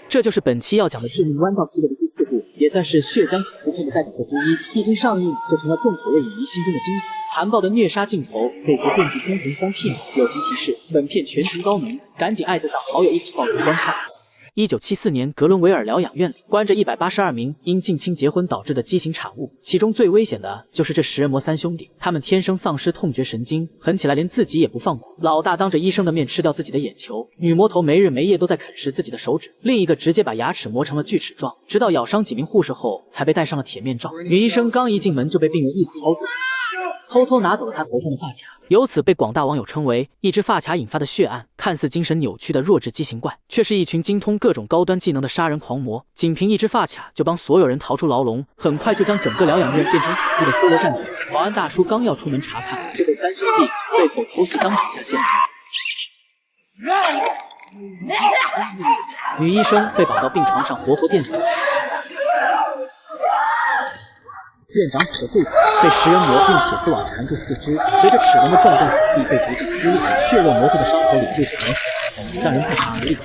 这就是本期要讲的致命弯道系列的第4部，也算是血浆恐怖片的代表作之一。一经上映，就成了重口味影迷心中的经典。残暴的虐杀镜头，配合电锯天魂相媲美。友情提示：本片全程高能，赶紧艾特上好友一起报名观看。1974年，格伦维尔疗养院里关着182名因近亲结婚导致的畸形产物，其中最危险的就是这食人魔3兄弟。他们天生丧失痛觉神经，狠起来连自己也不放过。老大当着医生的面吃掉自己的眼球，女魔头没日没夜都在啃食自己的手指，另一个直接把牙齿磨成了锯齿状，直到咬伤几名护士后才被戴上了铁面罩。女医生刚一进门就被病人一把薅住，偷偷拿走了他头上的发卡，由此被广大网友称为一只发卡引发的血案。看似精神扭曲的弱智畸形怪，却是一群精通各种高端技能的杀人狂魔。仅凭一只发卡就帮所有人逃出牢笼，很快就将整个疗养院变成恐怖的修罗战场。保安大叔刚要出门查看，就被3兄弟被口偷袭当场下线。女医生被绑到病床上，活活电死。院长死得最早，被食人魔用铁丝网缠住4肢，随着齿轮的转动，手臂被逐渐撕裂，血肉模糊的伤口里流着白色，让人不寒而栗。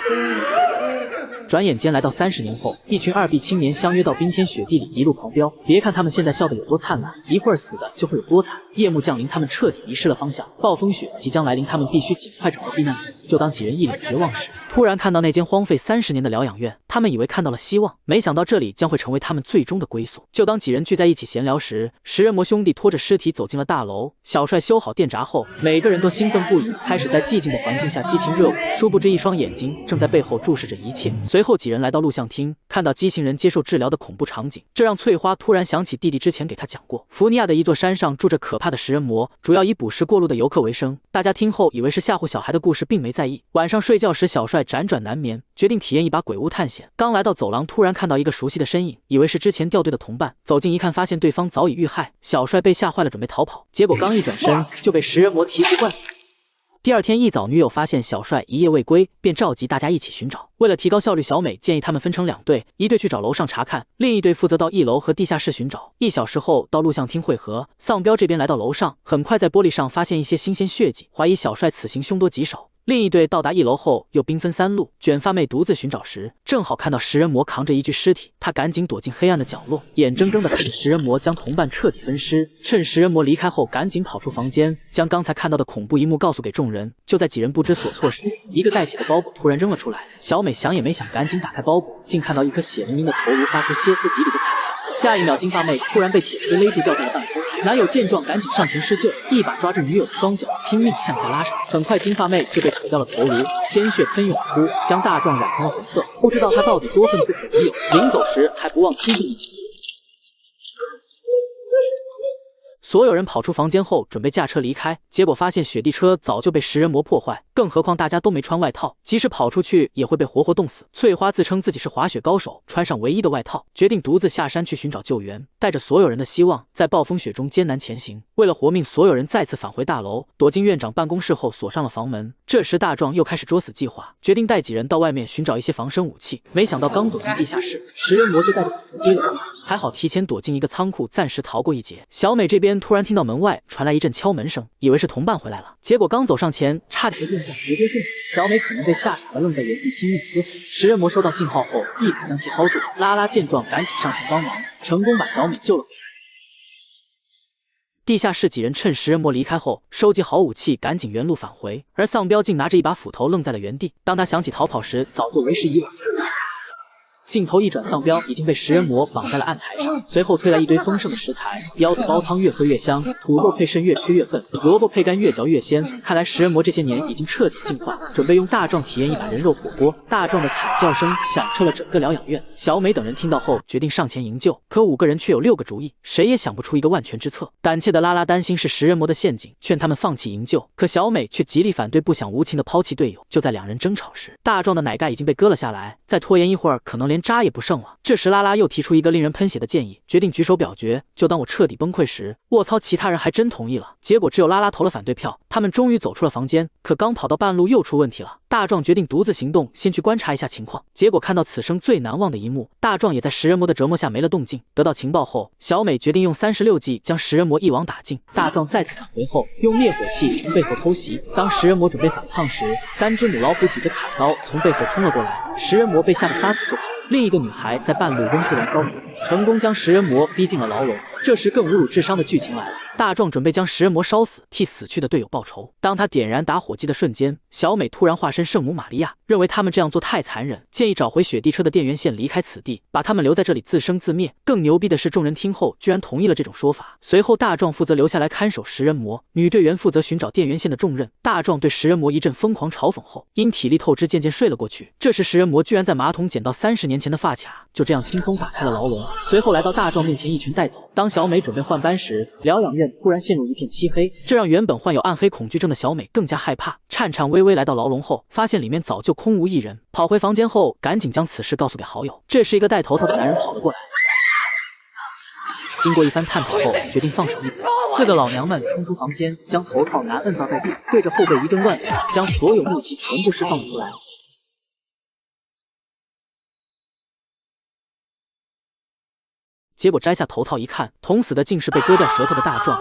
转眼间来到30年后，一群2B青年相约到冰天雪地里一路狂飙。别看他们现在笑得有多灿烂，一会儿死的就会有多惨。夜幕降临，他们彻底迷失了方向，暴风雪即将来临，他们必须尽快找到避难所。就当几人一脸绝望时，突然看到那间荒废30年的疗养院，他们以为看到了希望，没想到这里将会成为他们最终的归宿。就当几人聚在一起闲聊时，食人魔兄弟拖着尸体走进了大楼。小帅修好电闸后，每个人都兴奋不已，开始在寂静的环境下激情热舞。殊不知一双眼睛正在背后注视着一切。随后几人来到录像厅，看到畸形人接受治疗的恐怖场景，这让翠花突然想起弟弟之前给她讲过，福尼亚的一座山上住着可怕的食人魔，主要以捕食过路的游客为生。大家听后以为是吓唬小孩的故事，并没在意。晚上睡觉时，小帅辗转难眠，决定体验一把鬼屋探险。刚来到走廊，突然看到一个熟悉的身影，以为是之前掉队的同伴，走近一看，发现对方早已遇害。小帅被吓坏了，准备逃跑，结果刚一转身就被食人魔醍醐灌死。第二天一早，女友发现小帅一夜未归，便召集大家一起寻找。为了提高效率，小美建议他们分成2队，一队去找楼上查看，另一队负责到1楼和地下室寻找。1小时后到录像厅汇合。丧彪这边来到楼上，很快在玻璃上发现一些新鲜血迹，怀疑小帅此行凶多吉少。另一队到达1楼后，又兵分3路。卷发妹独自寻找时，正好看到食人魔扛着一具尸体，她赶紧躲进黑暗的角落，眼睁睁地看着食人魔将同伴彻底分尸。趁食人魔离开后，赶紧跑出房间，将刚才看到的恐怖一幕告诉给众人。就在几人不知所措时，一个带血的包裹突然扔了出来。小美想也没想，赶紧打开包裹，竟看到一颗血淋淋的头颅发出歇斯底里的惨叫。下一秒，金发妹突然被铁丝勒住，掉在了半空。男友见状，赶紧上前施救，一把抓住女友的双脚，拼命向下拉扯。很快，金发妹就被扯掉了头颅，鲜血喷涌出，将大壮染成了红色。不知道他到底多恨自己的女友，临走时还不忘亲近一起。所有人跑出房间后，准备驾车离开，结果发现雪地车早就被食人魔破坏，更何况大家都没穿外套，即使跑出去也会被活活冻死。翠花自称自己是滑雪高手，穿上唯一的外套，决定独自下山去寻找救援，带着所有人的希望，在暴风雪中艰难前行。为了活命，所有人再次返回大楼，躲进院长办公室后锁上了房门。这时大壮又开始捉死计划，决定带几人到外面寻找一些防身武器。没想到刚走进地下室，食人魔就带着斧头追了过来，还好提前躲进一个仓库，暂时逃过一劫。小美这边突然听到门外传来一阵敲门声，以为是同伴回来了，结果刚走上前，差点被电话直接送走。小美可能被吓傻了，愣在原地拼命嘶吼。食人魔收到信号后，立刻将其薅住。拉拉见状，赶紧上前帮忙，成功把小美救了回来。地下室几人趁食人魔离开后，收集好武器，赶紧原路返回。而丧彪竟拿着一把斧头愣在了原地，当他想起逃跑时，早就为时已晚。镜头一转，丧彪已经被食人魔绑在了案台上，随后推来一堆丰盛的食材，腰子煲汤越喝越香，土豆配肾越吃越笨，萝卜配干越嚼越鲜。看来食人魔这些年已经彻底进化，准备用大壮体验一把人肉火锅。大壮的惨叫声响彻了整个疗养院。小美等人听到后决定上前营救，可5个人却有6个主意，谁也想不出一个万全之策。胆怯的拉拉担心是食人魔的陷阱，劝他们放弃营救，可小美却极力反对，不想无情的抛弃队友。就在2人争吵时，大壮的奶盖已经被割了下来，再拖延一会儿，可能连渣也不剩了。这时拉拉又提出一个令人喷血的建议，决定举手表决。就当我彻底崩溃时，卧槽，其他人还真同意了。结果只有拉拉投了反对票。他们终于走出了房间，可刚跑到半路又出问题了。大壮决定独自行动，先去观察一下情况。结果看到此生最难忘的一幕，大壮也在食人魔的折磨下没了动静。得到情报后，小美决定用36计将食人魔一网打尽。大壮再次返回后，用灭火器从背后偷袭。当食人魔准备反抗时，3只母老虎举着砍刀从背后冲了过来，食人魔被吓得撒腿就跑。另一个女孩在半路扔出燃烧炉，成功将食人魔逼进了牢笼。这时更侮辱智商的剧情来了，大壮准备将食人魔烧死，替死去的队友报仇。当他点燃打火机的瞬间，小美突然化身圣母玛利亚，认为他们这样做太残忍，建议找回雪地车的电源线离开此地，把他们留在这里自生自灭。更牛逼的是，众人听后居然同意了这种说法。随后大壮负责留下来看守食人魔，女队员负责寻找电源线的重任。大壮对食人魔一阵疯狂嘲讽后，因体力透支渐渐睡了过去。这时食人魔居然在马桶捡到30年前的发卡，就这样轻松打开了牢笼，随后来到大壮面前一拳带走。当小美准备换班时，疗养院突然陷入一片漆黑，这让原本患有暗黑恐惧症的小美更加害怕，颤颤巍巍来到牢笼后，发现里面早就空无一人。跑回房间后，赶紧将此事告诉给好友。这时一个戴头套的男人跑了过来，经过一番探讨后，决定放手一搏。4个老娘们冲出房间，将头套男摁倒在地，对着后背一顿乱捅，将所有怒气全部释放出来。结果摘下头套一看，捅死的竟是被割掉舌头的大壮。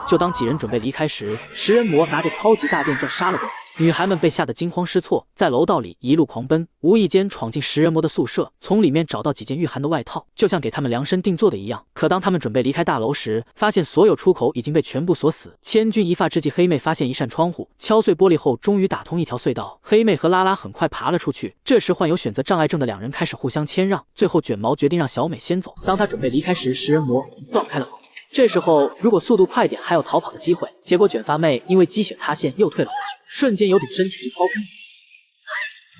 就当几人准备离开时，食人魔拿着超级大电钻杀了过来。女孩们被吓得惊慌失措，在楼道里一路狂奔，无意间闯进食人魔的宿舍，从里面找到几件御寒的外套，就像给他们量身定做的一样。可当他们准备离开大楼时，发现所有出口已经被全部锁死。千钧一发之际，黑妹发现一扇窗户，敲碎玻璃后终于打通一条隧道。黑妹和拉拉很快爬了出去。这时患有选择障碍症的两人开始互相谦让，最后卷毛决定让小美先走。当他准备离开时，食人魔撞开了房门。这时候如果速度快点还有逃跑的机会，结果卷发妹因为积雪塌陷又退了回去，瞬间有点身体被掏空。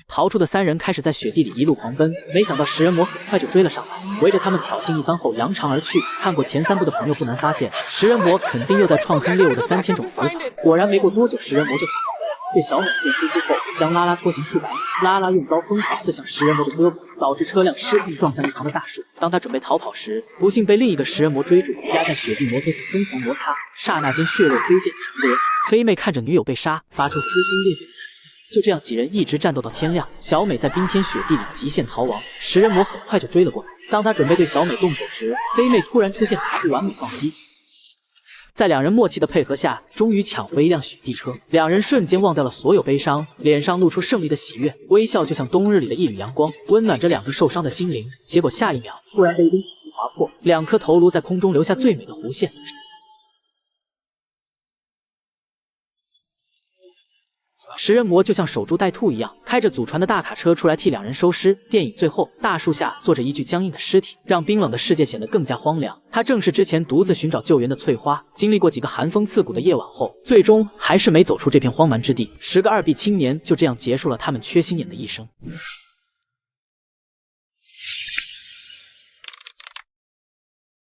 逃出的3人开始在雪地里一路狂奔，没想到食人魔很快就追了上来，围着他们挑衅一番后扬长而去。看过前3部的朋友不难发现，食人魔肯定又在创新猎物的3000种死法。果然没过多久，食人魔就死了。对小美变输出后，将拉拉拖行数百米，拉拉用刀疯狂刺向食人魔的胳膊，导致车辆失控撞向一旁的大树。当他准备逃跑时，不幸被另一个食人魔追住，压在雪地摩托下疯狂摩擦，刹那间血肉飞溅惨烈。黑妹看着女友被杀，发出撕心裂肺的喊声。就这样几人一直战斗到天亮，小美在冰天雪地里极限逃亡，食人魔很快就追了过来。当他准备对小美动手时，黑妹突然出现卡不完美撞击。在两人默契的配合下，终于抢回一辆雪地车。两人瞬间忘掉了所有悲伤，脸上露出胜利的喜悦，微笑就像冬日里的一缕阳光，温暖着2个受伤的心灵。结果下一秒，突然被一根铁丝划破，2颗头颅在空中留下最美的弧线。食人魔就像守株待兔一样，开着祖传的大卡车出来替两人收尸。电影最后，大树下坐着一具僵硬的尸体，让冰冷的世界显得更加荒凉。他正是之前独自寻找救援的翠花，经历过几个寒风刺骨的夜晚后，最终还是没走出这片荒蛮之地。10个2B青年就这样结束了他们缺心眼的一生。